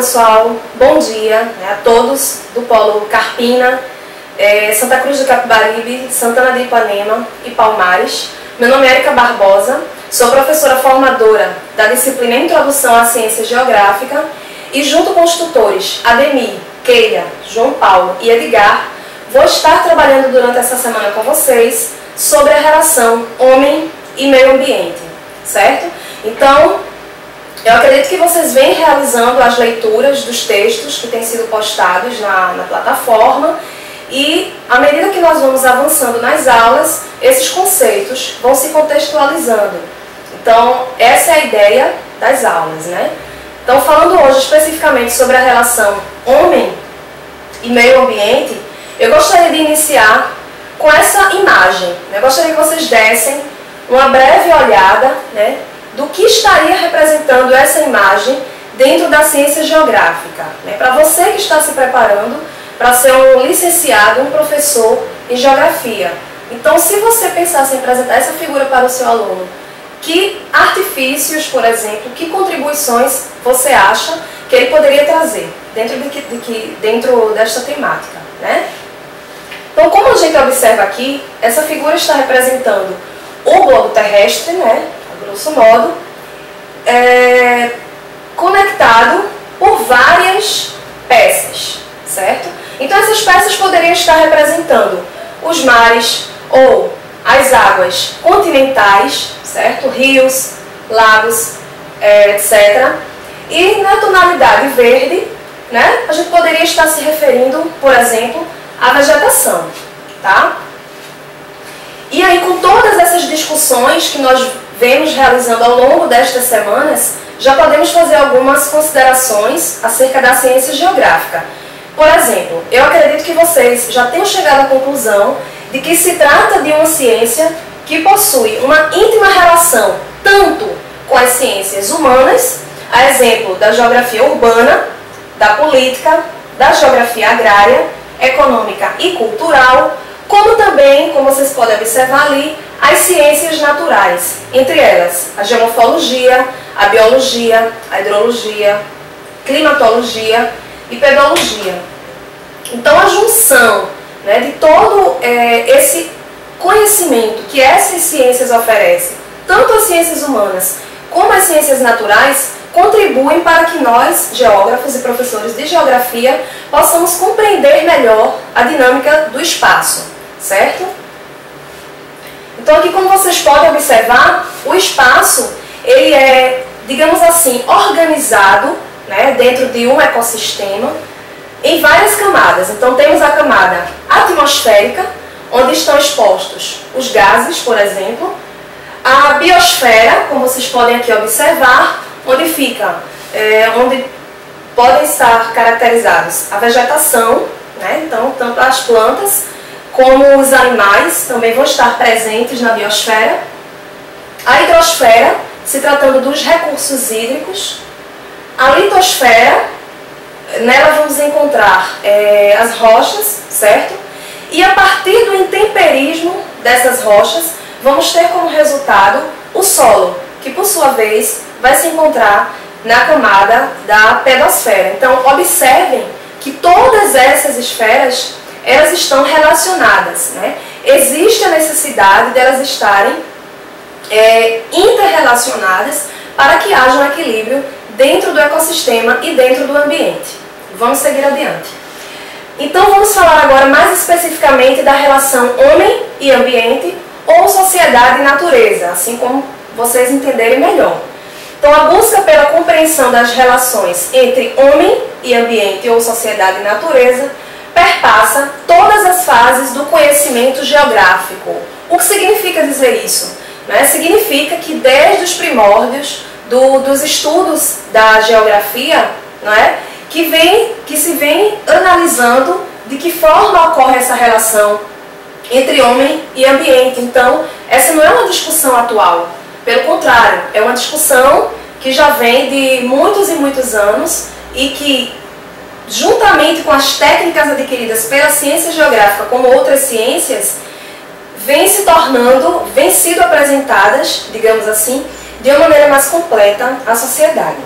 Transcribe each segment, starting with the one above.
pessoal, bom dia, né, a todos do Polo Carpina, Santa Cruz do Capibaribe, Santana de Ipanema e Palmares. Meu nome é Érica Barbosa, sou professora formadora da disciplina Introdução à Ciência Geográfica e junto com os tutores Ademir, Keila, João Paulo e Edgar, vou estar trabalhando durante essa semana com vocês sobre a relação homem e meio ambiente, certo? Então, eu acredito que vocês vêm realizando as leituras dos textos que têm sido postados na plataforma e, à medida que nós vamos avançando nas aulas, esses conceitos vão se contextualizando. Então, essa é a ideia das aulas, né? Então, falando hoje especificamente sobre a relação homem e meio ambiente, eu gostaria de iniciar com essa imagem, né? Eu gostaria que vocês dessem uma breve olhada, né, do que estaria representando essa imagem dentro da ciência geográfica, né? Para você que está se preparando para ser um licenciado, um professor em geografia. Então, se você pensasse em apresentar essa figura para o seu aluno, que artifícios, por exemplo, que contribuições você acha que ele poderia trazer dentro desta temática, né? Então, como a gente observa aqui, essa figura está representando o globo terrestre, né, a grosso modo, conectado por várias peças, certo? Então, essas peças poderiam estar representando os mares ou as águas continentais, certo? Rios, lagos, etc. E na tonalidade verde, né, a gente poderia estar se referindo, por exemplo, à vegetação, tá? E aí, com todas essas discussões que nós vemos realizando ao longo destas semanas, já podemos fazer algumas considerações acerca da ciência geográfica. Por exemplo, eu acredito que vocês já tenham chegado à conclusão de que se trata de uma ciência que possui uma íntima relação tanto com as ciências humanas, a exemplo da geografia urbana, da política, da geografia agrária, econômica e cultural, como também, como vocês podem observar ali, as ciências naturais, entre elas a geomorfologia, a biologia, a hidrologia, climatologia e pedologia. Então, a junção, né, de todo esse conhecimento que essas ciências oferecem, tanto as ciências humanas como as ciências naturais, contribuem para que nós, geógrafos e professores de geografia, possamos compreender melhor a dinâmica do espaço, certo? Então, aqui, como vocês podem observar, o espaço, ele é, digamos assim, organizado, né, dentro de um ecossistema, em várias camadas. Então, temos a camada atmosférica, onde estão expostos os gases, por exemplo, a biosfera, como vocês podem aqui observar, onde podem estar caracterizados a vegetação, né? Então, tanto as plantas como os animais também vão estar presentes na biosfera. A hidrosfera, se tratando dos recursos hídricos. A litosfera, nela vamos encontrar as rochas, certo? E a partir do intemperismo dessas rochas, vamos ter como resultado o solo, que por sua vez vai se encontrar na camada da pedosfera. Então, observem que todas essas esferas, elas estão relacionadas, né? Existe a necessidade delas estarem interrelacionadas para que haja um equilíbrio dentro do ecossistema e dentro do ambiente. Vamos seguir adiante. Então, vamos falar agora mais especificamente da relação homem e ambiente ou sociedade e natureza, assim como vocês entenderem melhor. Então, a busca pela compreensão das relações entre homem e ambiente ou sociedade e natureza perpassa todas as fases do conhecimento geográfico. O que significa dizer isso? Né? Significa que desde os primórdios dos estudos da geografia, não é? que se vem analisando de que forma ocorre essa relação entre homem e ambiente. Então, essa não é uma discussão atual. Pelo contrário, é uma discussão que já vem de muitos e muitos anos e que, juntamente com as técnicas adquiridas pela ciência geográfica como outras ciências, vem sido apresentadas, digamos assim, de uma maneira mais completa à sociedade.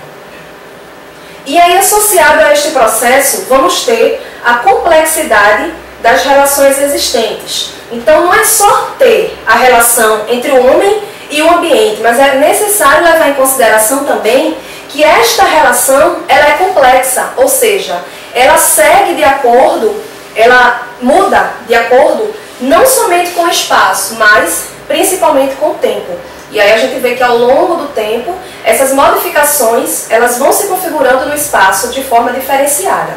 E aí, associado a este processo, vamos ter a complexidade das relações existentes. Então, não é só ter a relação entre o homem e o ambiente, mas é necessário levar em consideração também que esta relação ela é complexa, ou seja, ela segue de acordo, ela muda de acordo não somente com o espaço, mas principalmente com o tempo. E aí a gente vê que ao longo do tempo, essas modificações elas vão se configurando no espaço de forma diferenciada.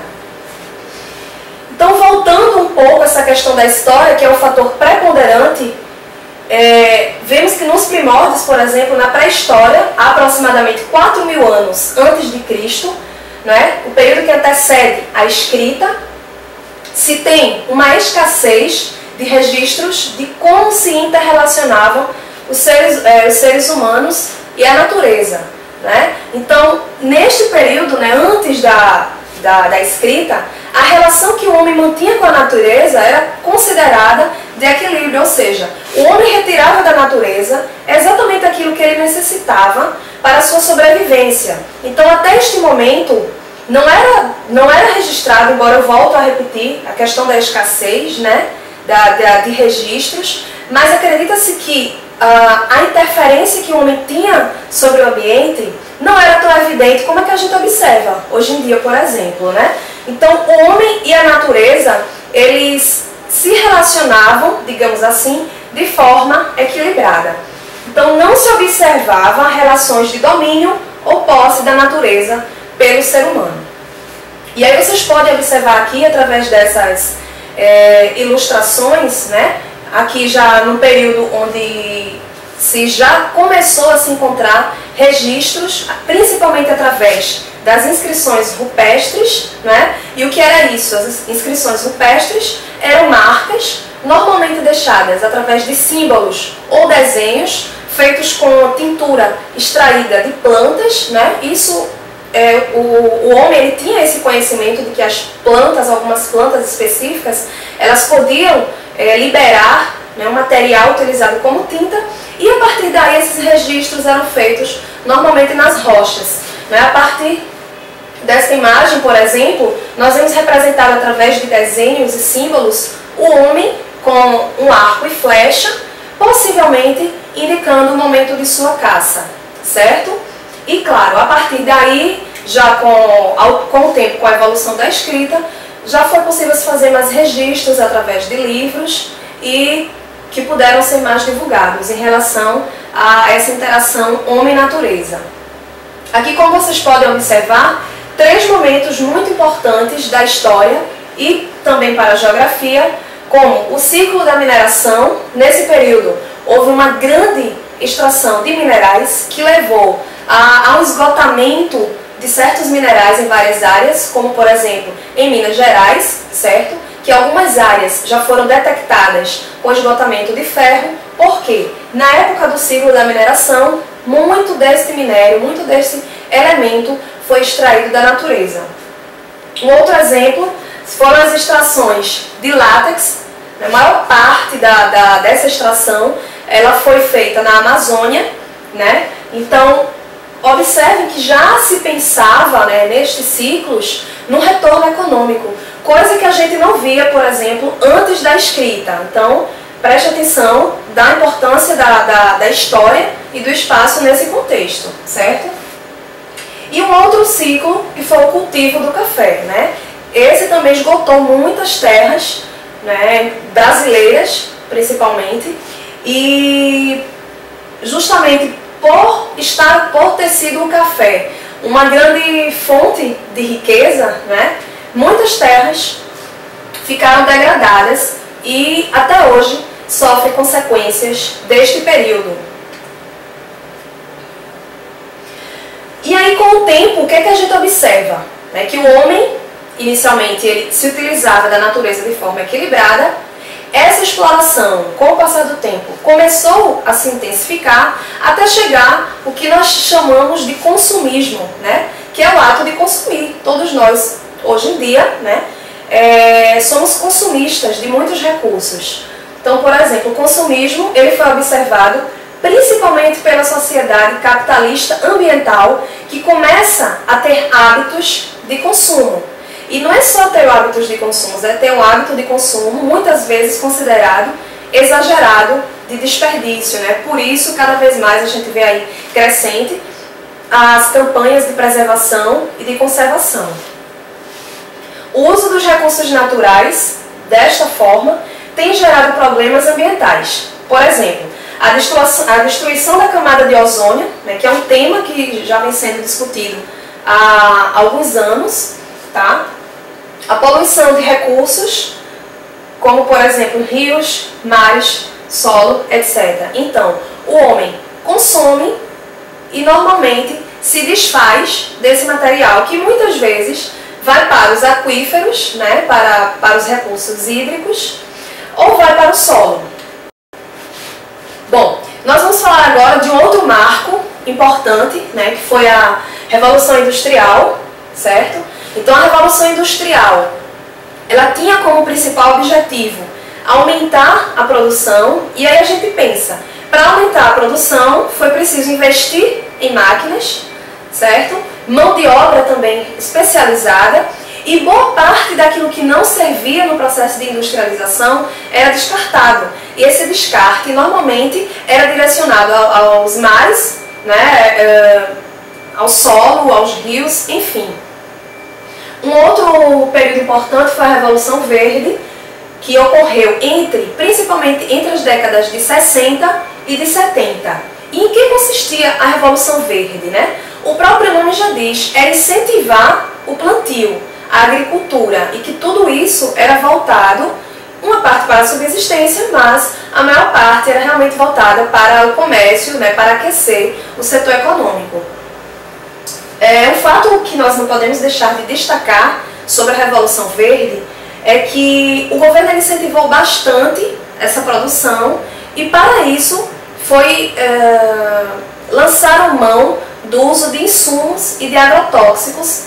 Então, voltando um pouco a essa questão da história, que é um fator preponderante, vemos que nos primórdios, por exemplo, na pré-história, há aproximadamente 4.000 anos antes de Cristo, né, o período que antecede a escrita, se tem uma escassez de registros de como se interrelacionavam os seres humanos e a natureza. Né? Então, neste período, né, antes da escrita, a relação que o homem mantinha com a natureza era considerada de equilíbrio, ou seja, o homem retirava da natureza exatamente aquilo que ele necessitava para a sua sobrevivência. Então, até este momento, não era registrado, embora eu volto a repetir a questão da escassez, né, de registros, mas acredita-se que a interferência que o homem tinha sobre o ambiente não era tão evidente como é que a gente observa hoje em dia, por exemplo, né? Então, o homem e a natureza, eles se relacionavam, digamos assim, de forma equilibrada. Então, não se observava relações de domínio ou posse da natureza pelo ser humano. E aí vocês podem observar aqui, através dessas ilustrações, né? Aqui já no período onde se já começou a se encontrar registros, principalmente através das inscrições rupestres, né? E o que era isso? As inscrições rupestres eram marcas, normalmente deixadas através de símbolos ou desenhos, feitos com tintura extraída de plantas, né? Isso, o homem ele tinha esse conhecimento de que as plantas, algumas plantas específicas, elas podiam liberar, né, um material utilizado como tinta, e a partir daí esses registros eram feitos normalmente nas rochas. Né? A partir dessa imagem, por exemplo, nós vemos representado através de desenhos e símbolos o homem com um arco e flecha, possivelmente indicando o momento de sua caça, certo? E claro, a partir daí, já com o tempo, com a evolução da escrita, já foi possível se fazer mais registros através de livros e que puderam ser mais divulgados em relação a essa interação homem-natureza. Aqui, como vocês podem observar, 3 momentos muito importantes da história e também para a geografia, como o ciclo da mineração. Nesse período houve uma grande extração de minerais que levou ao esgotamento de certos minerais em várias áreas, como por exemplo em Minas Gerais, certo? Que algumas áreas já foram detectadas com esgotamento de ferro, porque na época do ciclo da mineração, muito deste minério, muito deste elemento foi extraído da natureza. Um outro exemplo foram as extrações de látex. A maior parte dessa extração ela foi feita na Amazônia, né? Então, observem que já se pensava, né, nestes ciclos no retorno econômico, coisa que a gente não via, por exemplo, antes da escrita. Então, preste atenção da importância da história e do espaço nesse contexto, certo? E um outro ciclo que foi o cultivo do café, né? Esse também esgotou muitas terras, né, brasileiras, principalmente, e justamente por ter sido o café uma grande fonte de riqueza, né, muitas terras ficaram degradadas e até hoje sofrem consequências deste período. E aí, com o tempo, o que é que a gente observa? É que o homem, inicialmente, ele se utilizava da natureza de forma equilibrada. Essa exploração, com o passar do tempo, começou a se intensificar até chegar o que nós chamamos de consumismo, né? Que é o ato de consumir. Todos nós, hoje em dia, né, somos consumistas de muitos recursos. Então, por exemplo, o consumismo ele foi observado principalmente pela sociedade capitalista ambiental, que começa a ter hábitos de consumo. E não é só ter hábitos de consumo, é ter um hábito de consumo muitas vezes considerado exagerado de desperdício, né? Por isso, cada vez mais a gente vê aí crescente as campanhas de preservação e de conservação. O uso dos recursos naturais, desta forma, tem gerado problemas ambientais. Por exemplo, a destruição da camada de ozônio, né, que é um tema que já vem sendo discutido há alguns anos, tá? A poluição de recursos, como por exemplo rios, mares, solo, etc. Então, o homem consome e normalmente se desfaz desse material, que muitas vezes vai para os aquíferos, né, para os recursos hídricos, ou vai para o solo. Bom, nós vamos falar agora de um outro marco importante, né, que foi a Revolução Industrial, certo? Então, a Revolução Industrial, ela tinha como principal objetivo aumentar a produção, e aí a gente pensa, para aumentar a produção foi preciso investir em máquinas, certo? Mão de obra também especializada, e boa parte daquilo que não servia no processo de industrialização era descartado. E esse descarte normalmente era direcionado aos mares, né, ao solo, aos rios, enfim. Um outro período importante foi a Revolução Verde, que ocorreu principalmente entre as décadas de 60 e de 70. E em que consistia a Revolução Verde, né? O próprio nome já diz, era incentivar o plantio, a agricultura, e que tudo isso era voltado, uma parte para a subsistência, mas a maior parte era realmente voltada para o comércio, né, para aquecer o setor econômico. Um fato que nós não podemos deixar de destacar sobre a Revolução Verde é que o governo incentivou bastante essa produção, e para isso foi lançaram mão do uso de insumos e de agrotóxicos,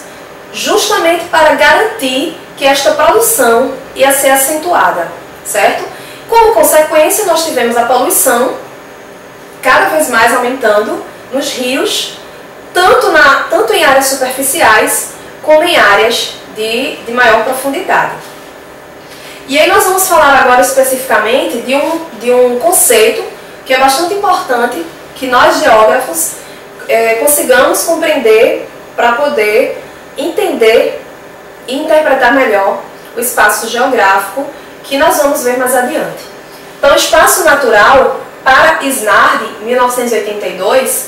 justamente para garantir que esta produção ia ser acentuada, certo? Como consequência, nós tivemos a poluição cada vez mais aumentando nos rios, tanto em áreas superficiais como em áreas de maior profundidade. E aí nós vamos falar agora especificamente de um conceito que é bastante importante, que nós geógrafos consigamos compreender para poder entender e interpretar melhor o espaço geográfico, que nós vamos ver mais adiante. Então, o espaço natural, para Isnardi, 1982,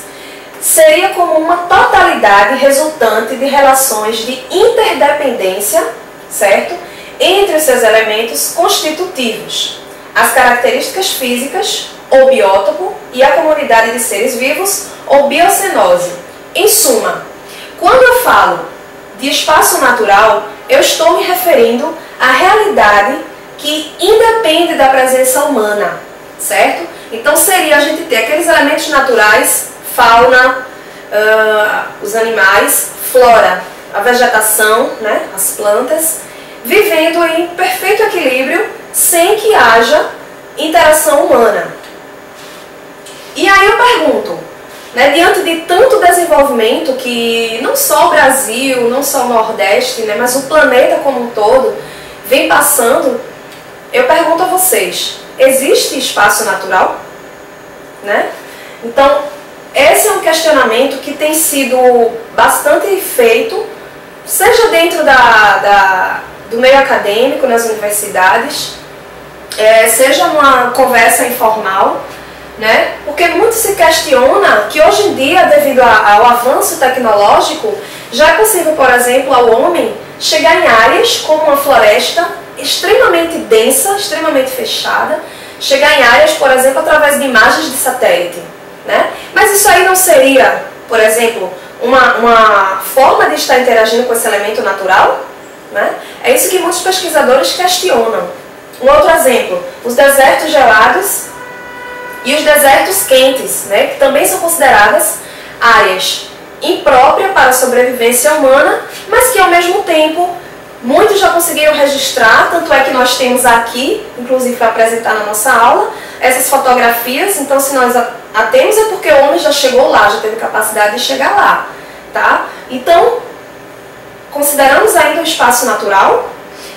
seria como uma totalidade resultante de relações de interdependência, certo? Entre os seus elementos constitutivos, as características físicas, ou biótopo, e a comunidade de seres vivos, ou biocenose. Em suma, quando eu falo de espaço natural, eu estou me referindo à realidade que independe da presença humana, certo? Então seria a gente ter aqueles elementos naturais, fauna, os animais, flora, a vegetação, né, as plantas, vivendo em perfeito equilíbrio, sem que haja interação humana. E aí eu pergunto, né, diante de tanto desenvolvimento que não só o Brasil, não só o Nordeste, né, mas o planeta como um todo vem passando, eu pergunto a vocês, existe espaço natural? Né? Então, esse é um questionamento que tem sido bastante feito, seja dentro do meio acadêmico, nas universidades, seja numa conversa informal, né? Porque muito se questiona que hoje em dia, devido ao avanço tecnológico, já é possível, por exemplo, ao homem chegar em áreas como uma floresta extremamente densa, extremamente fechada, chegar em áreas, por exemplo, através de imagens de satélite, né? Mas isso aí não seria, por exemplo, uma forma de estar interagindo com esse elemento natural? Né? É isso que muitos pesquisadores questionam. Um outro exemplo, os desertos gelados e os desertos quentes, né, que também são consideradas áreas impróprias para a sobrevivência humana, mas que ao mesmo tempo muitos já conseguiram registrar, tanto é que nós temos aqui, inclusive para apresentar na nossa aula, essas fotografias. Então, se nós a temos é porque o homem já chegou lá, já teve capacidade de chegar lá, tá? Então, consideramos ainda o espaço natural?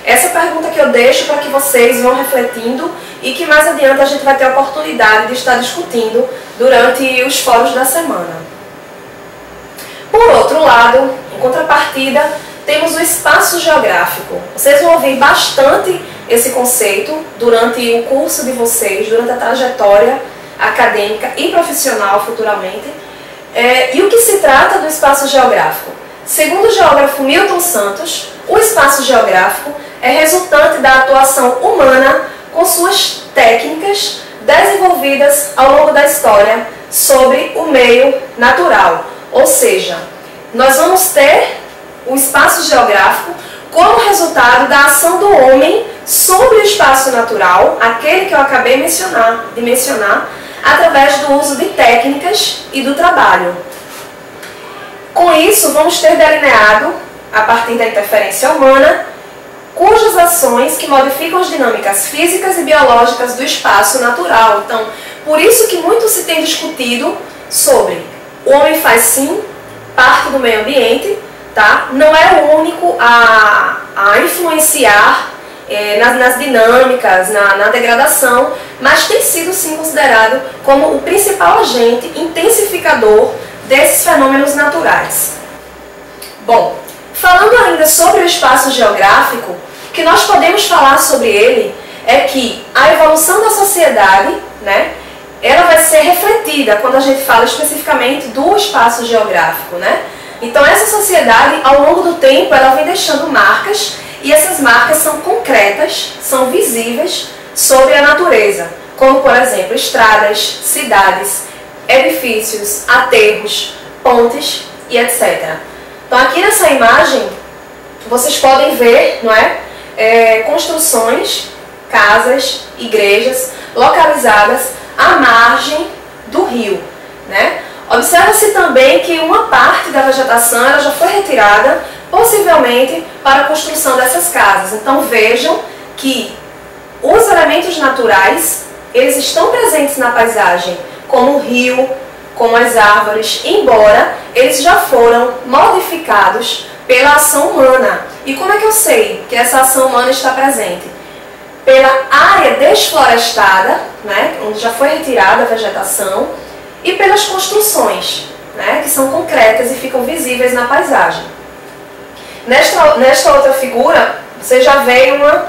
Essa pergunta que eu deixo para que vocês vão refletindo e que mais adiante a gente vai ter a oportunidade de estar discutindo durante os fóruns da semana. Por outro lado, em contrapartida, temos o espaço geográfico. Vocês vão ouvir bastante esse conceito durante o curso de vocês, durante a trajetória acadêmica e profissional futuramente. E o que se trata do espaço geográfico? Segundo o geógrafo Milton Santos, o espaço geográfico é resultante da atuação humana com suas técnicas desenvolvidas ao longo da história sobre o meio natural. Ou seja, nós vamos ter o espaço geográfico como resultado da ação do homem sobre o espaço natural, aquele que eu acabei de mencionar, através do uso de técnicas e do trabalho. Com isso, vamos ter delineado, a partir da interferência humana, cujas ações que modificam as dinâmicas físicas e biológicas do espaço natural. Então, por isso que muito se tem discutido sobre o homem faz sim parte do meio ambiente, tá? Não é o único a influenciar nas dinâmicas, na degradação, mas tem sido sim considerado como o principal agente intensificador desses fenômenos naturais. Bom, falando ainda sobre o espaço geográfico, o que nós podemos falar sobre ele é que a evolução da sociedade, né, ela vai ser refletida quando a gente fala especificamente do espaço geográfico, né? Então essa sociedade, ao longo do tempo, ela vem deixando marcas, e essas marcas são concretas, são visíveis sobre a natureza, como por exemplo estradas, cidades, edifícios, aterros, pontes e etc. Então aqui nessa imagem vocês podem ver, não é, construções, casas, igrejas localizadas à margem do rio, né? Observa-se também que uma parte da vegetação ela já foi retirada, possivelmente para a construção dessas casas. Então vejam que os elementos naturais, eles estão presentes na paisagem, como o rio, como as árvores, embora eles já foram modificados pela ação humana. E como é que eu sei que essa ação humana está presente? Pela área desflorestada, né, onde já foi retirada a vegetação, e pelas construções, né, que são concretas e ficam visíveis na paisagem. Nesta outra figura, você já vê uma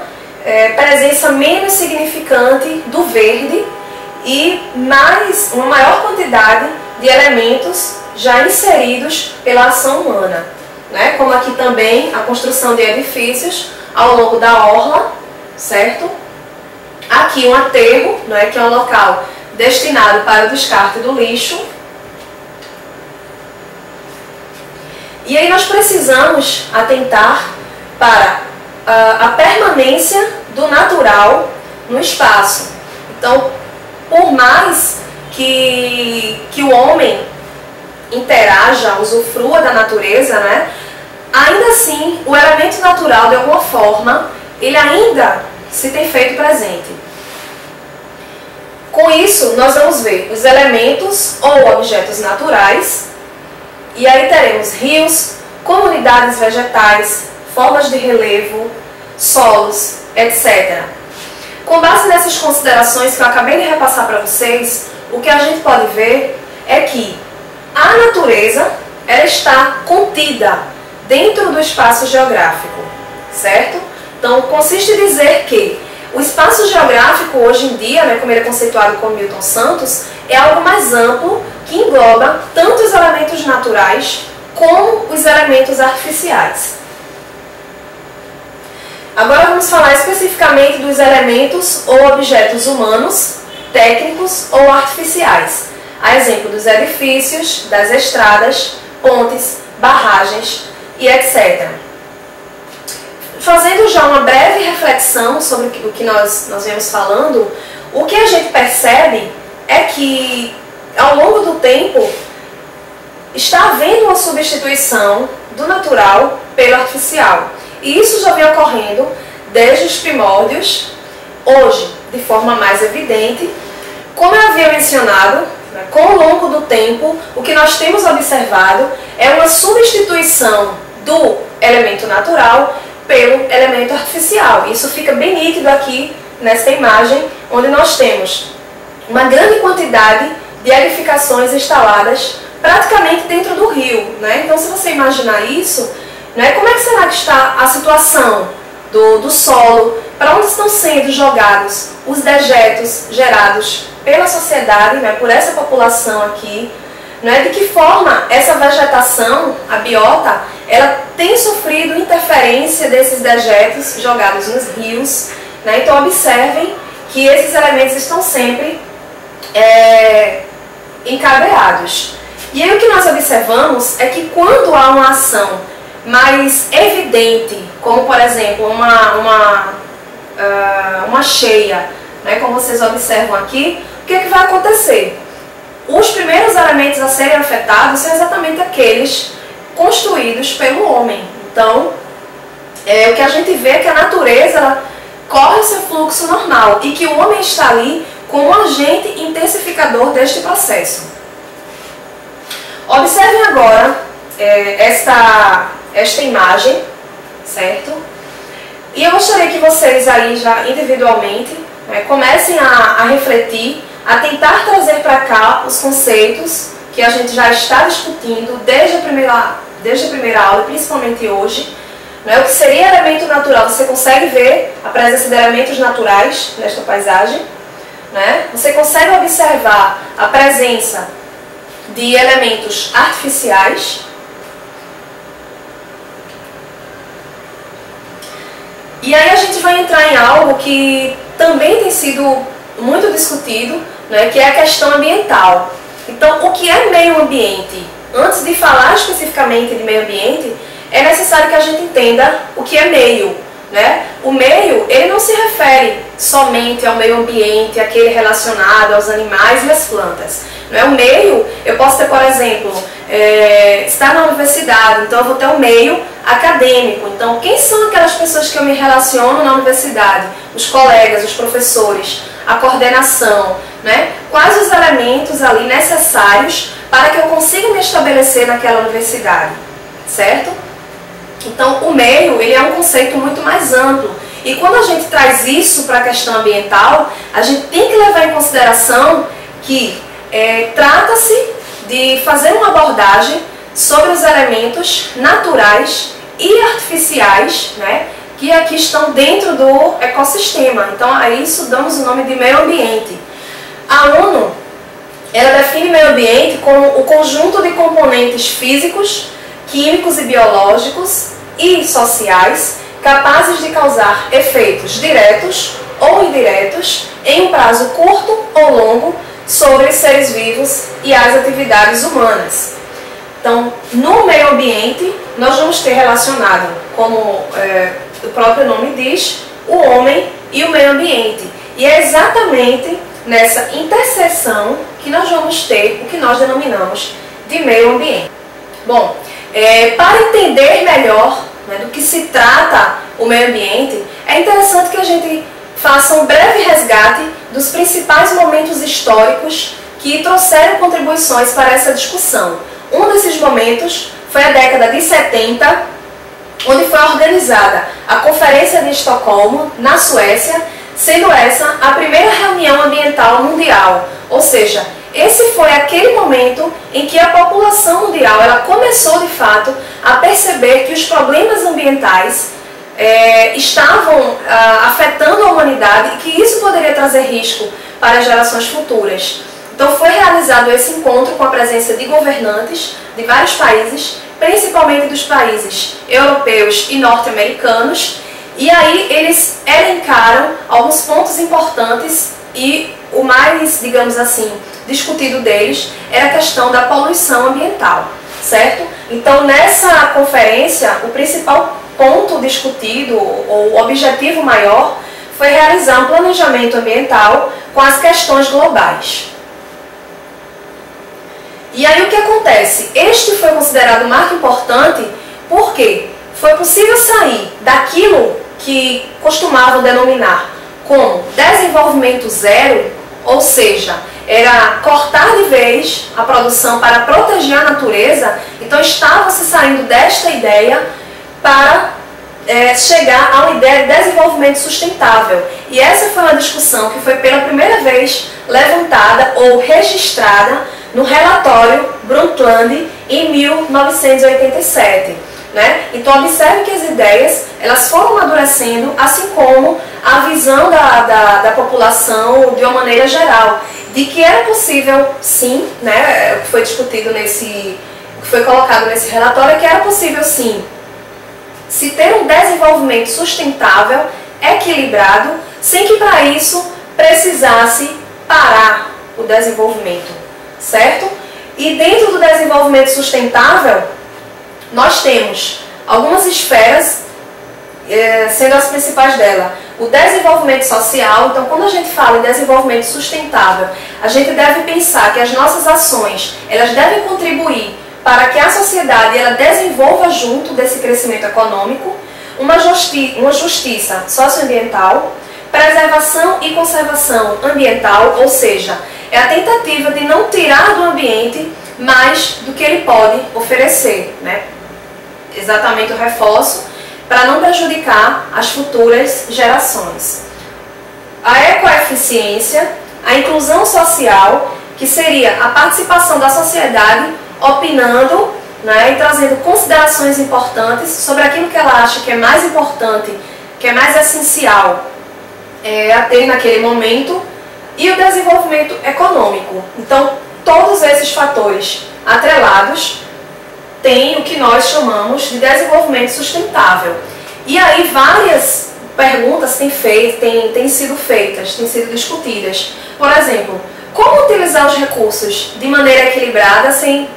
presença menos significante do verde e uma maior quantidade de elementos já inseridos pela ação humana, né, como aqui também a construção de edifícios ao longo da orla, certo? Aqui um aterro, né, que é um local destinado para o descarte do lixo. E aí nós precisamos atentar para a permanência do natural no espaço. Então, por mais que o homem interaja, usufrua da natureza, né, ainda assim o elemento natural, de alguma forma, ele ainda se tem feito presente. Com isso, nós vamos ver os elementos ou objetos naturais, e aí teremos rios, comunidades vegetais, formas de relevo, solos, etc. Com base nessas considerações que eu acabei de repassar para vocês, o que a gente pode ver é que a natureza ela está contida dentro do espaço geográfico, certo? Então, consiste em dizer que o espaço geográfico, hoje em dia, né, como ele é conceituado por Milton Santos, é algo mais amplo que engloba tanto os elementos naturais como os elementos artificiais. Agora vamos falar especificamente dos elementos ou objetos humanos, técnicos ou artificiais, a exemplo dos edifícios, das estradas, pontes, barragens e etc. Fazendo já uma breve reflexão sobre o que nós viemos falando, o que a gente percebe é que, ao longo do tempo, está havendo uma substituição do natural pelo artificial. E isso já vem ocorrendo desde os primórdios, hoje, de forma mais evidente. Como eu havia mencionado, Com o longo do tempo, o que nós temos observado é uma substituição do elemento natural pelo elemento artificial. Isso fica bem nítido aqui nessa imagem, onde nós temos uma grande quantidade de edificações instaladas praticamente dentro do rio, né? Então, se você imaginar isso, né, como é que será que está a situação do solo, para onde estão sendo jogados os dejetos gerados pela sociedade, né, por essa população aqui, né, de que forma essa vegetação, a biota, ela tem sofrido interferência desses dejetos jogados nos rios, né? Então observem que esses elementos estão sempre encadeados. E aí o que nós observamos é que quando há uma ação mais evidente, como por exemplo uma cheia, né, como vocês observam aqui, o que vai acontecer? Os primeiros elementos a serem afetados são exatamente aqueles construídos pelo homem. Então, o que a gente vê é que a natureza ela corre o seu fluxo normal e que o homem está ali como agente intensificador deste processo. Observem agora esta imagem, certo? E eu gostaria que vocês aí já individualmente, né, comecem a refletir, a tentar trazer para cá os conceitos que a gente já está discutindo desde a primeira aula, principalmente hoje. Né, o que seria elemento natural, você consegue ver a presença de elementos naturais nesta paisagem. Né? Você consegue observar a presença de elementos artificiais. E aí a gente vai entrar em algo que também tem sido muito discutido, né, que é a questão ambiental. Então, o que é meio ambiente? Antes de falar especificamente de meio ambiente, é necessário que a gente entenda o que é meio. Né? O meio, ele não se refere somente ao meio ambiente, aquele relacionado aos animais e às plantas. Não é? O meio, eu posso ter, por exemplo, estar na universidade, então eu vou ter um meio acadêmico. Então, quem são aquelas pessoas que eu me relaciono na universidade? Os colegas, os professores, a coordenação, né? Quais os elementos ali necessários para que eu consiga me estabelecer naquela universidade, certo? Então, o meio, ele é um conceito muito mais amplo. E quando a gente traz isso para a questão ambiental, a gente tem que levar em consideração que trata-se de fazer uma abordagem sobre os elementos naturais e artificiais, né, que aqui estão dentro do ecossistema. Então, a isso damos o nome de meio ambiente. A ONU, ela define meio ambiente como o conjunto de componentes físicos, químicos e biológicos e sociais capazes de causar efeitos diretos ou indiretos em um prazo curto ou longo sobre os seres vivos e as atividades humanas. Então, no meio ambiente, nós vamos ter relacionado, como o próprio nome diz, o homem e o meio ambiente. E é exatamente nessa interseção que nós vamos ter o que nós denominamos de meio ambiente. Bom, para entender melhor, né, do que se trata o meio ambiente, é interessante que a gente faça um breve resgate dos principais momentos históricos que trouxeram contribuições para essa discussão. Um desses momentos foi a década de 70, onde foi organizada a Conferência de Estocolmo, na Suécia, sendo essa a primeira reunião ambiental mundial, ou seja, esse foi aquele momento em que a população mundial ela começou de fato a perceber que os problemas ambientais estavam afetando a humanidade e que isso poderia trazer risco para as gerações futuras. Então foi realizado esse encontro com a presença de governantes de vários países, principalmente dos países europeus e norte-americanos, e aí eles elencaram alguns pontos importantes e o mais, digamos assim, discutido deles era a questão da poluição ambiental, certo? Então nessa conferência o principal ponto discutido, ou o objetivo maior, foi realizar um planejamento ambiental com as questões globais. E aí o que acontece? Este foi considerado um marco importante porque foi possível sair daquilo que costumavam denominar como desenvolvimento zero, ou seja, era cortar de vez a produção para proteger a natureza, então estava se saindo desta ideia para chegar a uma ideia de desenvolvimento sustentável. E essa foi uma discussão que foi pela primeira vez levantada ou registrada no relatório Brundtland em 1987. Né? Então observe que as ideias elas foram amadurecendo, assim como a visão da população de uma maneira geral, de que era possível sim, né, o que foi discutido o que foi colocado nesse relatório, é que era possível sim se ter um desenvolvimento sustentável, equilibrado, sem que para isso precisasse parar o desenvolvimento, certo? E dentro do desenvolvimento sustentável, nós temos algumas esferas, sendo as principais dela, o desenvolvimento social. Então, quando a gente fala em desenvolvimento sustentável, a gente deve pensar que as nossas ações, elas devem contribuir para que a sociedade ela desenvolva junto desse crescimento econômico uma justiça socioambiental, preservação e conservação ambiental, ou seja, é a tentativa de não tirar do ambiente mais do que ele pode oferecer, né? Exatamente o reforço, para não prejudicar as futuras gerações. A ecoeficiência, a inclusão social, que seria a participação da sociedade opinando, né, e trazendo considerações importantes sobre aquilo que ela acha que é mais importante, que é mais essencial a ter naquele momento, e o desenvolvimento econômico. Então, todos esses fatores atrelados tem o que nós chamamos de desenvolvimento sustentável. E aí várias perguntas têm sido feitas, têm sido discutidas. Por exemplo, como utilizar os recursos de maneira equilibrada sem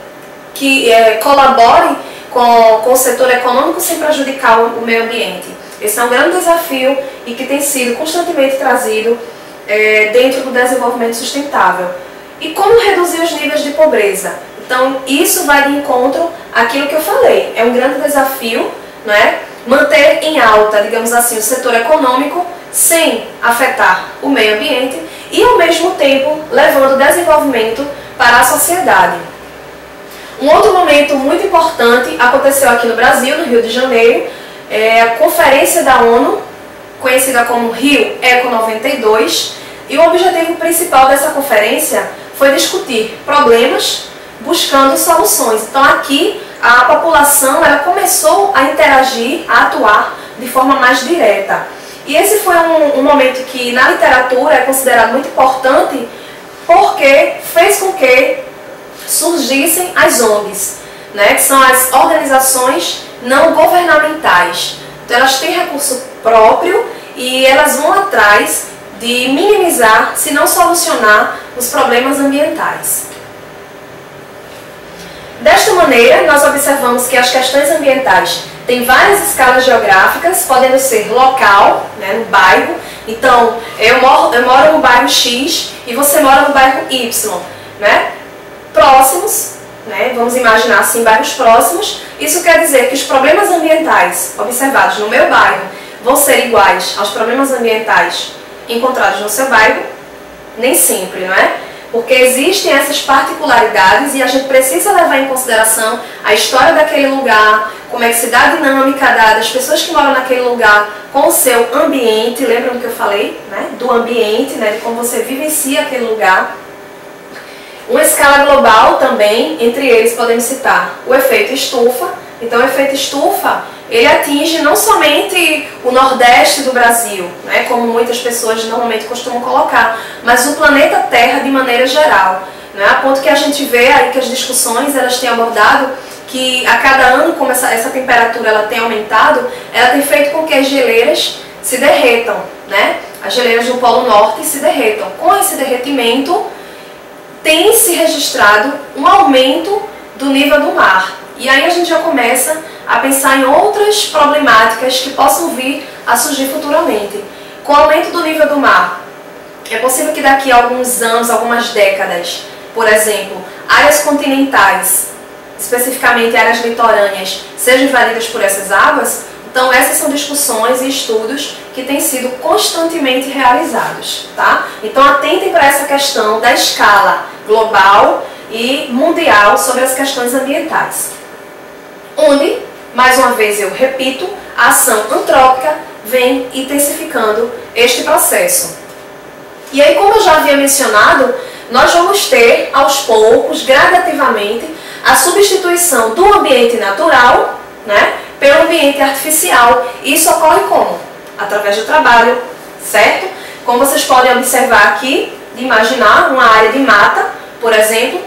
que colabore com o setor econômico sem prejudicar o meio ambiente? Esse é um grande desafio e que tem sido constantemente trazido dentro do desenvolvimento sustentável. E como reduzir os níveis de pobreza? Então, isso vai de encontro àquilo que eu falei. É um grande desafio, né? Manter em alta, digamos assim, o setor econômico sem afetar o meio ambiente e, ao mesmo tempo, levando o desenvolvimento para a sociedade. Um outro momento muito importante aconteceu aqui no Brasil, no Rio de Janeiro, a Conferência da ONU, conhecida como Rio Eco 92, e o objetivo principal dessa conferência foi discutir problemas buscando soluções. Então aqui a população ela começou a interagir, a atuar de forma mais direta. E esse foi um momento que na literatura é considerado muito importante porque fez com que surgissem as ONGs, né, que são as organizações não governamentais. Então elas têm recurso próprio e elas vão atrás de minimizar, se não solucionar, os problemas ambientais. Desta maneira, nós observamos que as questões ambientais têm várias escalas geográficas, podendo ser local, né, no bairro. Então, eu moro no bairro X e você mora no bairro Y, né? Próximos, né? Vamos imaginar assim, bairros próximos. Isso quer dizer que os problemas ambientais observados no meu bairro vão ser iguais aos problemas ambientais encontrados no seu bairro? Nem sempre, não é? Porque existem essas particularidades e a gente precisa levar em consideração a história daquele lugar, como é que se dá a dinâmica das pessoas que moram naquele lugar com o seu ambiente. Lembram do que eu falei, né? Do ambiente, né? De como você vivencia aquele lugar. Uma escala global também, entre eles podemos citar o efeito estufa. Então o efeito estufa, ele atinge não somente o Nordeste do Brasil, né, como muitas pessoas normalmente costumam colocar, mas o planeta Terra de maneira geral, né, a ponto que a gente vê aí que as discussões elas têm abordado que a cada ano, como essa temperatura ela tem aumentado, ela tem feito com que as geleiras se derretam, né, as geleiras do Polo Norte se derretam. Com esse derretimento, tem se registrado um aumento do nível do mar. E aí a gente já começa a pensar em outras problemáticas que possam vir a surgir futuramente. Com o aumento do nível do mar, é possível que daqui a alguns anos, algumas décadas, por exemplo, áreas continentais, especificamente áreas litorâneas, sejam invadidas por essas águas. Então essas são discussões e estudos que têm sido constantemente realizados, tá? Então atentem para essa questão da escala global e mundial sobre as questões ambientais. Onde, mais uma vez eu repito, a ação antrópica vem intensificando este processo. E aí, como eu já havia mencionado, nós vamos ter, aos poucos, gradativamente, a substituição do ambiente natural, né, pelo ambiente artificial. Isso ocorre como? Através do trabalho, certo? Como vocês podem observar aqui, imaginar uma área de mata, por exemplo,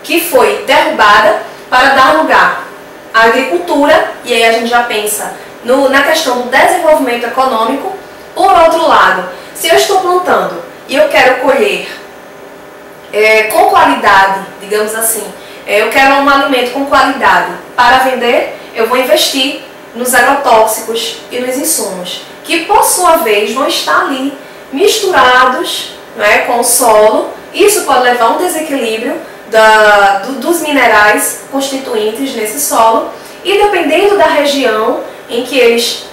que foi derrubada para dar lugar à agricultura, e aí a gente já pensa na questão do desenvolvimento econômico. Por outro lado, se eu estou plantando e eu quero colher com qualidade, digamos assim, eu quero um alimento com qualidade para vender, eu vou investir nos agrotóxicos e nos insumos, que por sua vez vão estar ali misturados, né, com o solo. Isso pode levar a um desequilíbrio dos minerais constituintes nesse solo, e dependendo da região em que eles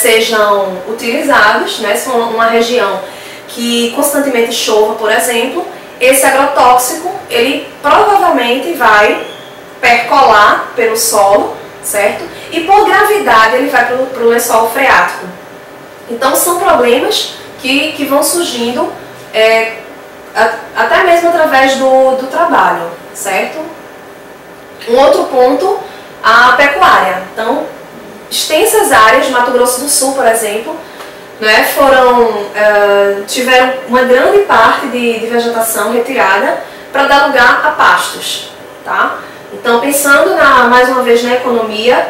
sejam utilizados, né, se for uma região que constantemente chova, por exemplo, esse agrotóxico, ele provavelmente vai percolar pelo solo, certo? E por gravidade ele vai para o lençol freático. Então são problemas que vão surgindo até mesmo através do trabalho, certo? Um outro ponto, a pecuária. Então, extensas áreas, Mato Grosso do Sul, por exemplo, né, tiveram uma grande parte de vegetação retirada para dar lugar a pastos, tá? Então, pensando mais uma vez na economia,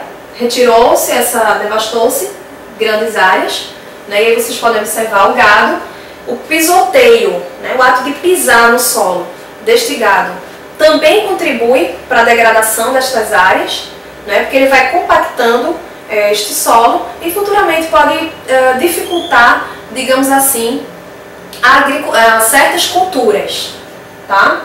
devastou-se grandes áreas, né, e aí vocês podem observar o gado, o pisoteio, né, o ato de pisar no solo deste gado, também contribui para a degradação destas áreas, né, porque ele vai compactando este solo e futuramente pode dificultar, digamos assim, certas culturas, tá?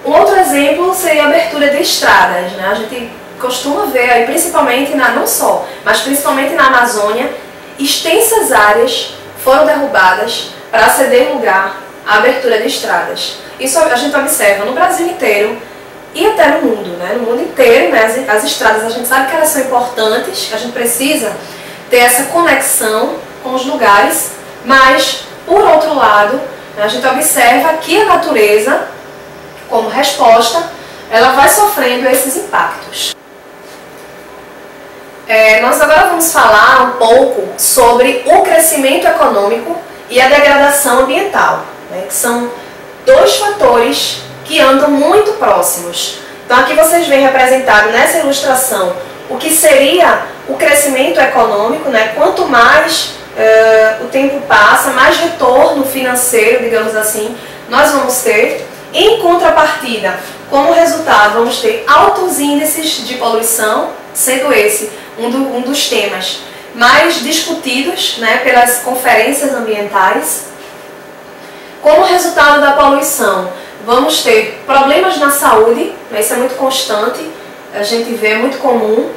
Um outro exemplo seria a abertura de estradas, né? A gente costuma ver aí, principalmente não só, mas principalmente na Amazônia, extensas áreas foram derrubadas para ceder lugar à abertura de estradas. Isso a gente observa no Brasil inteiro e até no mundo, né? No mundo inteiro, né? As estradas, a gente sabe que elas são importantes, que a gente precisa ter essa conexão com os lugares, mas, por outro lado, a gente observa que a natureza, como resposta, ela vai sofrendo esses impactos. Nós agora vamos falar um pouco sobre o crescimento econômico e a degradação ambiental, né? Que são dois fatores que andam muito próximos. Então aqui vocês veem representado nessa ilustração o que seria o crescimento econômico, né? Quanto mais o tempo passa, mais retorno financeiro, digamos assim, nós vamos ter. Em contrapartida, como resultado, vamos ter altos índices de poluição, sendo esse um dos temas mais discutidos, né, pelas conferências ambientais. Como resultado da poluição, vamos ter problemas na saúde, né, isso é muito constante, a gente vê, é muito comum.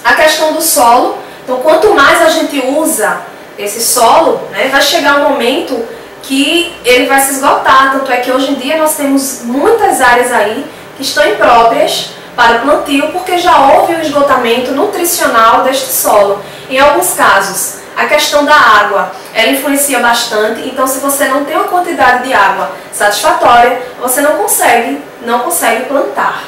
A questão do solo, então quanto mais a gente usa esse solo, né, vai chegar um momento que ele vai se esgotar, tanto é que hoje em dia nós temos muitas áreas aí que estão impróprias para plantio, porque já houve um esgotamento nutricional deste solo. Em alguns casos, a questão da água, ela influencia bastante, então se você não tem uma quantidade de água satisfatória, você não consegue plantar.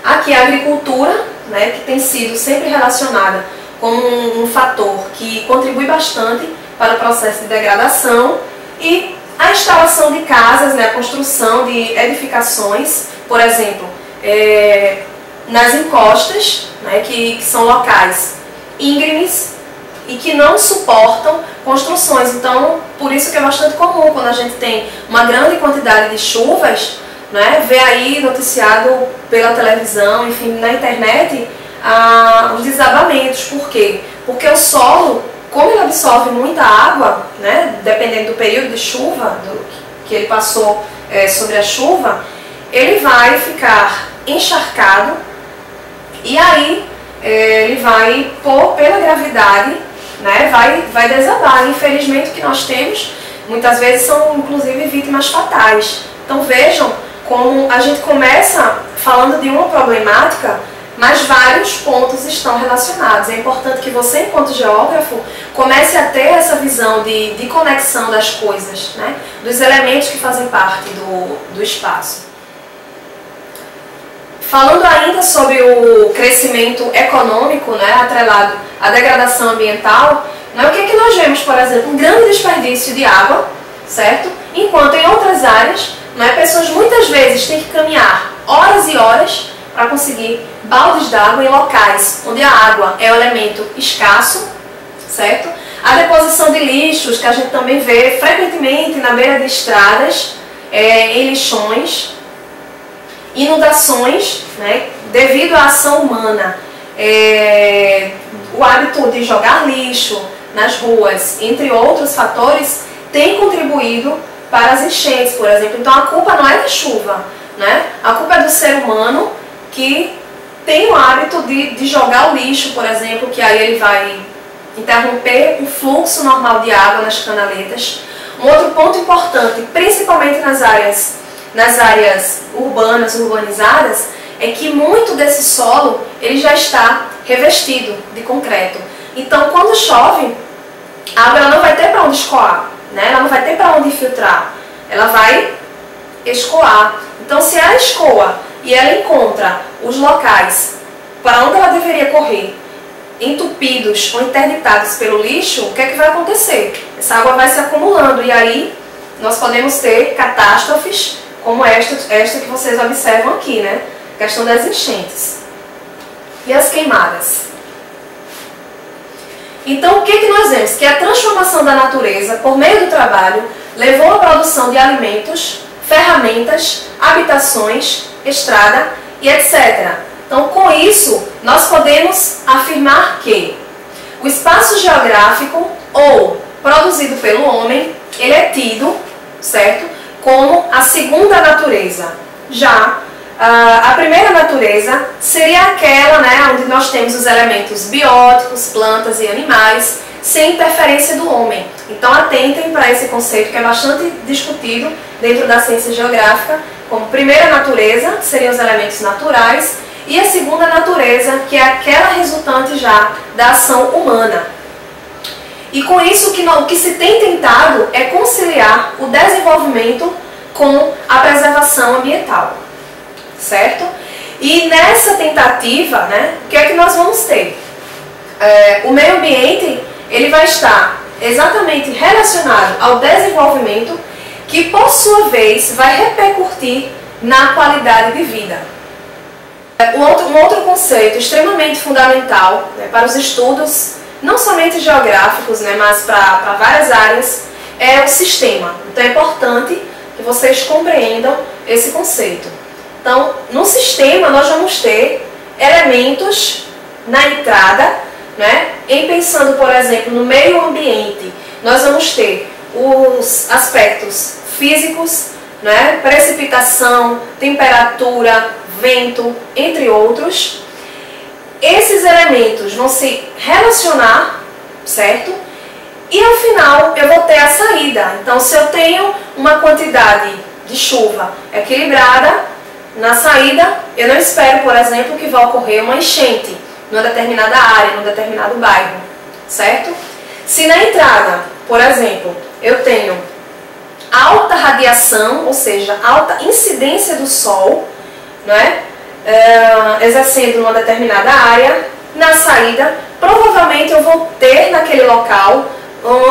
Aqui a agricultura, né, que tem sido sempre relacionada com um fator que contribui bastante para o processo de degradação, e a instalação de casas, né, a construção de edificações, por exemplo, nas encostas, né, que são locais íngremes e que não suportam construções. Então, por isso que é bastante comum, quando a gente tem uma grande quantidade de chuvas, né, ver aí noticiado pela televisão, enfim, na internet, os desabamentos. Por quê? Porque o solo, como ele absorve muita água, né, dependendo do período de chuva que ele passou sobre a chuva, ele vai ficar encharcado, e aí ele vai, pela gravidade, né, vai desabar. Infelizmente, o que nós temos, muitas vezes, são inclusive vítimas fatais. Então vejam como a gente começa falando de uma problemática, mas vários pontos estão relacionados. É importante que você, enquanto geógrafo, comece a ter essa visão de conexão das coisas, né, dos elementos que fazem parte do espaço. Falando ainda sobre o crescimento econômico, né, atrelado à degradação ambiental, né, o que é que nós vemos, por exemplo, um grande desperdício de água, certo? Enquanto em outras áreas, né, pessoas muitas vezes têm que caminhar horas e horas para conseguir baldes d'água em locais onde a água é um elemento escasso, certo? A deposição de lixos, que a gente também vê frequentemente na beira de estradas, em lixões, inundações, né, devido à ação humana, o hábito de jogar lixo nas ruas, entre outros fatores, tem contribuído para as enchentes, por exemplo. Então a culpa não é da chuva, né? A culpa é do ser humano que tem o hábito de jogar o lixo, por exemplo, que aí ele vai interromper o fluxo normal de água nas canaletas. Um outro ponto importante, principalmente nas áreas urbanas, urbanizadas, é que muito desse solo ele já está revestido de concreto. Então, quando chove, a água ela não vai ter para onde escoar, né? Ela não vai ter para onde filtrar, ela vai escoar. Então, se ela escoa e ela encontra os locais para onde ela deveria correr, entupidos ou interditados pelo lixo, o que é que vai acontecer? Essa água vai se acumulando e aí nós podemos ter catástrofes como esta que vocês observam aqui, né? A questão das enchentes e as queimadas. Então, o que nós vemos? Que a transformação da natureza, por meio do trabalho, levou à produção de alimentos, ferramentas, habitações, estrada e etc. Então, com isso, nós podemos afirmar que o espaço geográfico, ou produzido pelo homem, ele é tido, certo, como a segunda natureza. Já a primeira natureza seria aquela, né, onde nós temos os elementos bióticos, plantas e animais, sem interferência do homem. Então atentem para esse conceito que é bastante discutido dentro da ciência geográfica, como primeira natureza, que seriam os elementos naturais, e a segunda natureza, que é aquela resultante já da ação humana. E com isso o que se tem tentado é conciliar o desenvolvimento com a preservação ambiental, certo? E nessa tentativa, né, o que é que nós vamos ter? O meio ambiente ele vai estar exatamente relacionado ao desenvolvimento, que por sua vez vai repercutir na qualidade de vida. Um outro conceito extremamente fundamental, né, para os estudos, não somente geográficos, né, mas para várias áreas, é o sistema. Então é importante que vocês compreendam esse conceito. Então, no sistema nós vamos ter elementos na entrada, né, pensando, por exemplo, no meio ambiente, nós vamos ter os aspectos físicos, né, precipitação, temperatura, vento, entre outros. Esses elementos vão se relacionar, certo? E ao final eu vou ter a saída. Então, se eu tenho uma quantidade de chuva equilibrada, na saída eu não espero, por exemplo, que vá ocorrer uma enchente numa determinada área, num determinado bairro, certo? Se na entrada, por exemplo, eu tenho alta radiação, ou seja, alta incidência do sol, né, exercendo numa determinada área, na saída, provavelmente eu vou ter naquele local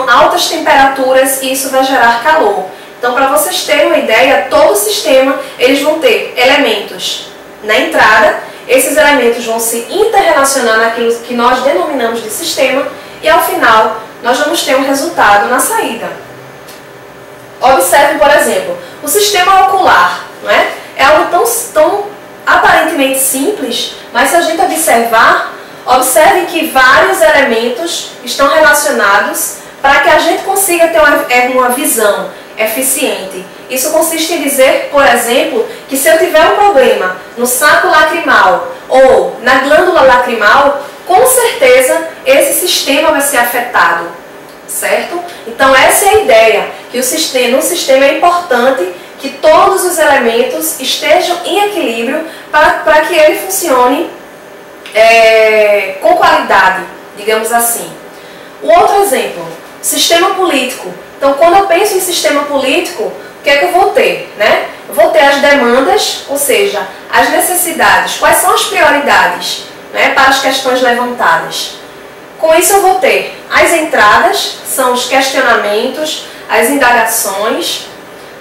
altas temperaturas e isso vai gerar calor. Então, para vocês terem uma ideia, todo o sistema, eles vão ter elementos na entrada, esses elementos vão se interrelacionar naquilo que nós denominamos de sistema e ao final nós vamos ter um resultado na saída. Observem, por exemplo, o sistema ocular, não é? É algo tão aparentemente simples, mas se a gente observar, observe que vários elementos estão relacionados para que a gente consiga ter uma visão eficiente. Isso consiste em dizer, por exemplo, que se eu tiver um problema no saco lacrimal ou na glândula lacrimal, com certeza esse sistema vai ser afetado, certo? Então essa é a ideia, que no sistema é importante que todos os elementos estejam em equilíbrio para que ele funcione com qualidade, digamos assim. O outro exemplo, sistema político. Então, quando eu penso em sistema político, o que é que eu vou ter, né? Eu vou ter as demandas, ou seja, as necessidades, quais são as prioridades, né, para as questões levantadas. Com isso eu vou ter as entradas, são os questionamentos, as indagações,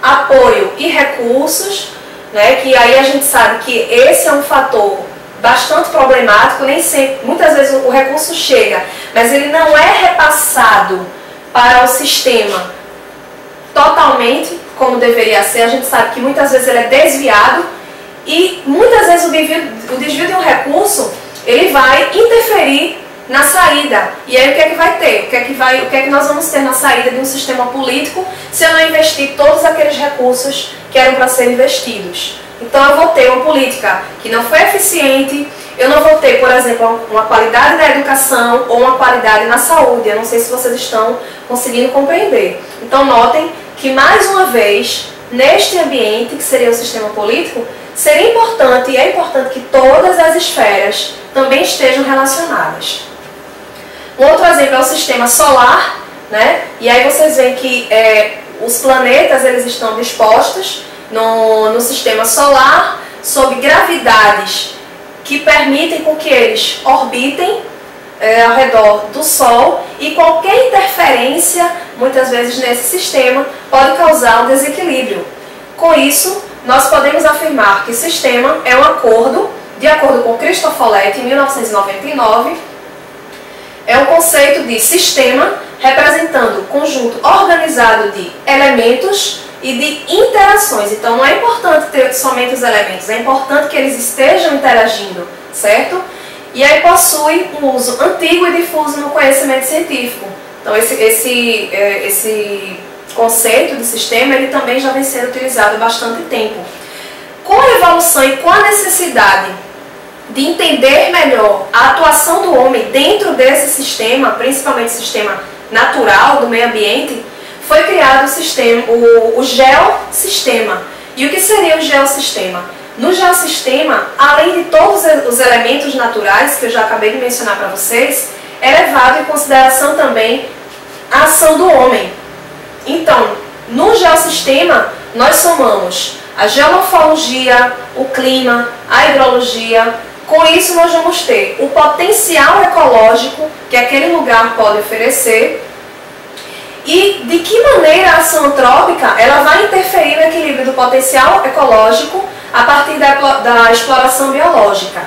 apoio e recursos, né, que aí a gente sabe que esse é um fator bastante problemático, nem sempre, muitas vezes o recurso chega, mas ele não é repassado para o sistema totalmente como deveria ser. A gente sabe que muitas vezes ele é desviado e muitas vezes o desvio de um recurso ele vai interferir na saída. E aí o que é que vai ter? O que é que nós vamos ter na saída de um sistema político se eu não investir todos aqueles recursos que eram para ser investidos? Então eu vou ter uma política que não foi eficiente, eu não vou ter, por exemplo, uma qualidade na educação ou uma qualidade na saúde. Eu não sei se vocês estão conseguindo compreender. Então notem que, mais uma vez, neste ambiente, que seria o sistema político, seria importante, e é importante que todas as esferas também estejam relacionadas. Um outro exemplo é o sistema solar, né? E aí vocês veem que os planetas eles estão dispostos no sistema solar sob gravidades que permitem com que eles orbitem ao redor do Sol, e qualquer interferência, muitas vezes nesse sistema, pode causar um desequilíbrio. Com isso, nós podemos afirmar que o sistema é um acordo, de acordo com Christoph Folletti, em 1999, é um conceito de sistema representando o conjunto organizado de elementos e de interações. Então não é importante ter somente os elementos, é importante que eles estejam interagindo, certo? E aí possui um uso antigo e difuso no conhecimento científico. Então esse conceito de sistema ele também já vem sendo utilizado há bastante tempo. Com a evolução e com a necessidade de entender melhor a atuação do homem dentro desse sistema, principalmente o sistema natural do meio ambiente, foi criado o geossistema. E o que seria o geossistema? No geossistema, além de todos os elementos naturais que eu já acabei de mencionar para vocês, é levado em consideração também a ação do homem. Então, no geossistema, nós somamos a geomorfologia, o clima, a hidrologia. Com isso, nós vamos ter o potencial ecológico que aquele lugar pode oferecer e de que maneira a ação antrópica ela vai interferir no equilíbrio do potencial ecológico a partir da exploração biológica,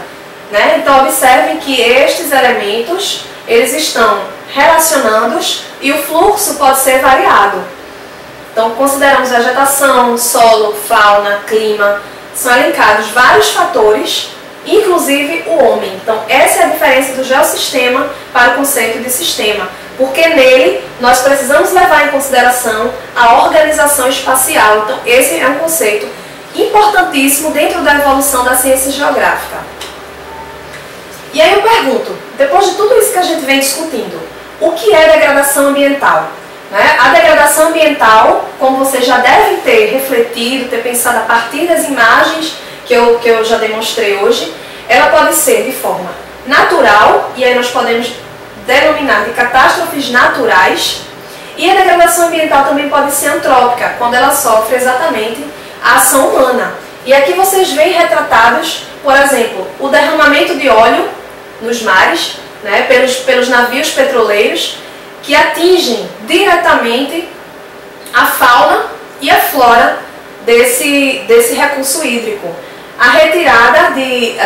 né? Então, observem que estes elementos eles estão relacionados e o fluxo pode ser variado. Então, consideramos vegetação, solo, fauna, clima, são elencados vários fatores, inclusive o homem. Então, essa é a diferença do geossistema para o conceito de sistema, porque nele nós precisamos levar em consideração a organização espacial. Então, esse é um conceito importantíssimo dentro da evolução da ciência geográfica. E aí eu pergunto, depois de tudo isso que a gente vem discutindo, o que é degradação ambiental? Né? A degradação ambiental, como vocês já devem ter refletido, ter pensado a partir das imagens que eu já demonstrei hoje, ela pode ser de forma natural, e aí nós podemos denominar de catástrofes naturais, e a degradação ambiental também pode ser antrópica, quando ela sofre exatamente a ação humana. E aqui vocês veem retratados, por exemplo, o derramamento de óleo nos mares, né, pelos navios petroleiros, que atingem diretamente a fauna e a flora desse recurso hídrico. A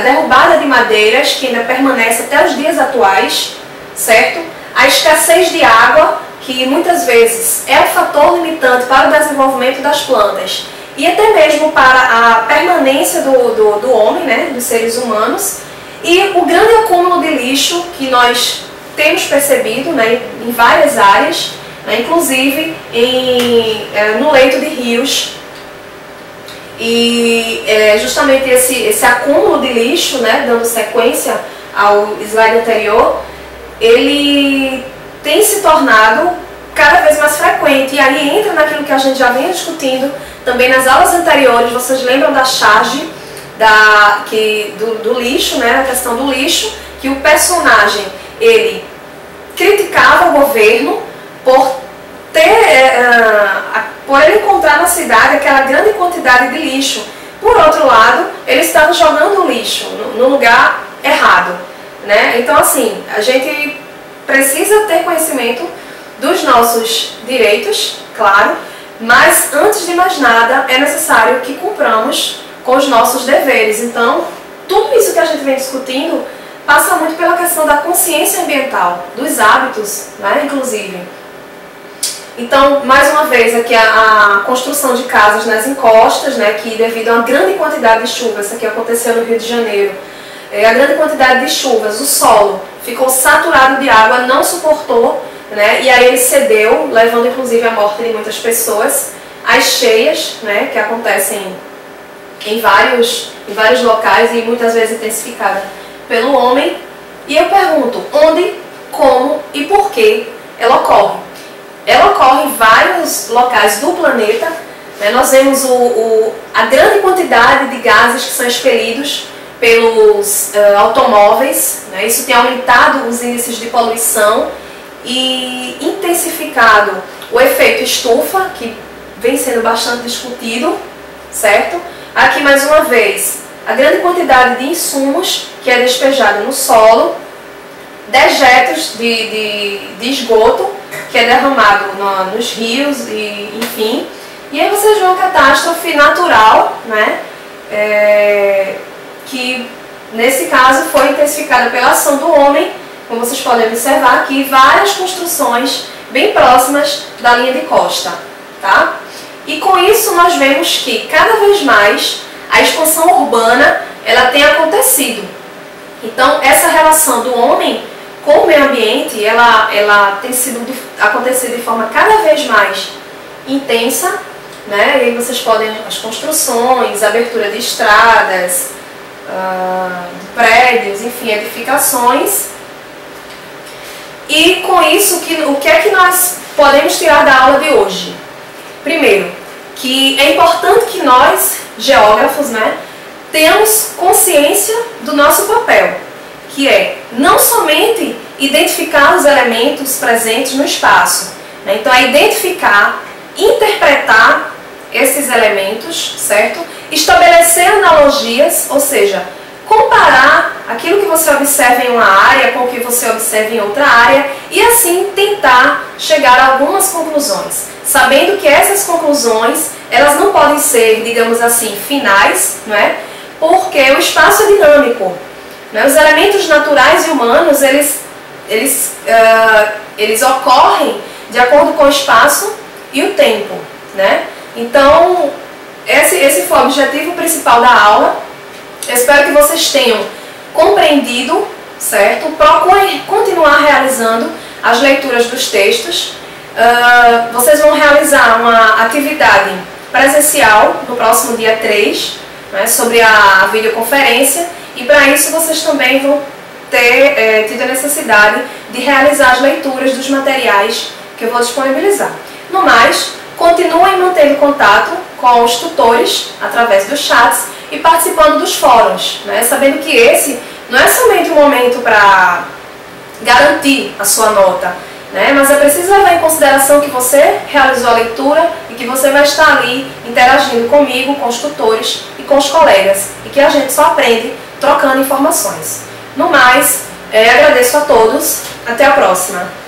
derrubada de madeiras, que ainda permanece até os dias atuais, certo? A escassez de água, que muitas vezes é um fator limitante para o desenvolvimento das plantas e até mesmo para a permanência do homem, né, dos seres humanos, e o grande acúmulo de lixo que nós temos percebido, né, em várias áreas, né, inclusive no leito de rios. E justamente esse acúmulo de lixo, né, dando sequência ao slide anterior, ele tem se tornado cada vez mais frequente, e aí entra naquilo que a gente já vinha discutindo também nas aulas anteriores. Vocês lembram da charge do lixo, né, a questão do lixo, que o personagem, ele criticava o governo por ele encontrar na cidade aquela grande quantidade de lixo. Por outro lado, ele estava jogando o lixo no lugar errado, né? Então, assim, a gente precisa ter conhecimento dos nossos direitos, claro, mas antes de mais nada é necessário que cumpramos com os nossos deveres. Então, tudo isso que a gente vem discutindo passa muito pela questão da consciência ambiental, dos hábitos, né, inclusive. Então, mais uma vez, aqui a construção de casas nas encostas, né, que devido a uma grande quantidade de chuvas, isso aqui aconteceu no Rio de Janeiro, a grande quantidade de chuvas, o solo ficou saturado de água, não suportou, né, e aí ele cedeu, levando inclusive à morte de muitas pessoas. As cheias, né, que acontecem em vários locais e muitas vezes intensificada pelo homem. E eu pergunto, onde, como e por que ela ocorre? Ela ocorre em vários locais do planeta, né? Nós vemos a grande quantidade de gases que são expelidos pelos automóveis, né? Isso tem aumentado os índices de poluição e intensificado o efeito estufa, que vem sendo bastante discutido, certo? Aqui mais uma vez, a grande quantidade de insumos que é despejado no solo, dejetos de esgoto que é derramado nos rios, e enfim. E aí vocês vê uma catástrofe natural, né? Que nesse caso foi intensificada pela ação do homem, como vocês podem observar aqui, várias construções bem próximas da linha de costa, tá? E com isso nós vemos que cada vez mais a expansão urbana ela tem acontecido. Então essa relação do homem com o meio ambiente ela tem acontecido de forma cada vez mais intensa, né? E aí vocês podem as construções, abertura de estradas, prédios, enfim, edificações. E com isso, o que é que nós podemos tirar da aula de hoje? Primeiro, que é importante que nós, geógrafos, né, tenhamos consciência do nosso papel, que é não somente identificar os elementos presentes no espaço, né? Então é identificar, interpretar esses elementos, certo? Estabelecer analogias, ou seja, comparar aquilo que você observa em uma área com o que você observa em outra área e assim tentar chegar a algumas conclusões, sabendo que essas conclusões elas não podem ser, digamos assim, finais, não é? Porque o espaço é dinâmico, né? Os elementos naturais e humanos eles ocorrem de acordo com o espaço e o tempo, né? Então esse foi o objetivo principal da aula. Eu espero que vocês tenham compreendido, certo? Procurem continuar realizando as leituras dos textos. Vocês vão realizar uma atividade presencial no próximo dia 3, né, sobre a videoconferência, e para isso vocês também vão ter tido a necessidade de realizar as leituras dos materiais que eu vou disponibilizar. No mais, continuem mantendo contato com os tutores através dos chats e participando dos fóruns, né? Sabendo que esse não é somente um momento para garantir a sua nota, né? Mas é preciso levar em consideração que você realizou a leitura e que você vai estar ali interagindo comigo, com os tutores e com os colegas, e que a gente só aprende trocando informações. No mais, agradeço a todos, até a próxima!